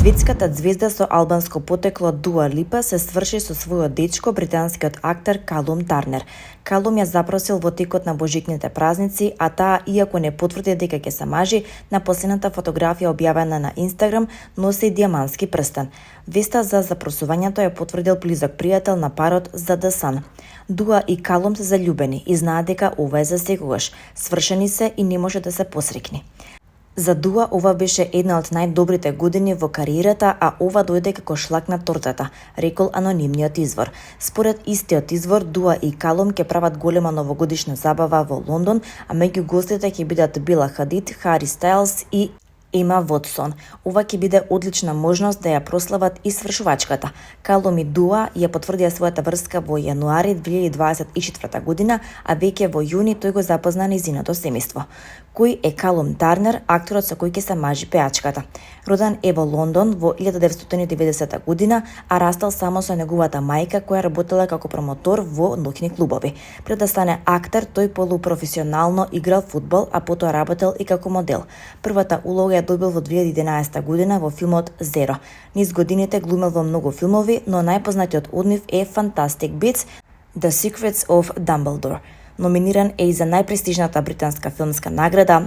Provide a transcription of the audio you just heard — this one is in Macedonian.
Светската ѕвезда со албанско потекло Дуа Липа се сврши со својот дечко, британскиот актер Калум Тарнер. Калум ја запросил во текот на божикните празници, а таа, иако не потврди дека ќе се мажи, на последната фотографија објавена на Инстаграм носи диамантски прстен. Веста за запросувањето ја потврдил близок пријател на парот за The Sun. Дуа и Калум се заљубени и знаат дека ова е за секогаш. Свршени се и не може да се посрекни. За Дуа ова беше една од најдобрите години во кариерата, а ова дојде како шлак на тортата, рекол анонимниот извор. Според истиот извор, Дуа и Калум ќе прават голема новогодишна забава во Лондон, а меѓу гостите ќе бидат Бела Хадид, Хари Стајлс и Ема Вотсон. Ова ќе биде одлична можност да ја прослават и свршувачката. Калум и Дуа ја потврдија својата врска во јануари 2024 година, а веќе во јуни тој го запозна нејзиното семејство. Кој е Калум Тарнер, акторот со кој ќе се мажи пеачката? Роден е во Лондон во 1990 година, а растал само со неговата мајка која работела како промотор во ноќни клубови. Пред да стане актер, тој полупрофесионално играл фудбал, а потоа работел и како модел. Првата улога ја добил во 2011 година во филмот Зеро. Низ годините глумел во многу филмови, но најпознатиот од нив е Fantastic Beasts, The Secrets of Dumbledore. Номиниран е и за најпрестижната британска филмска награда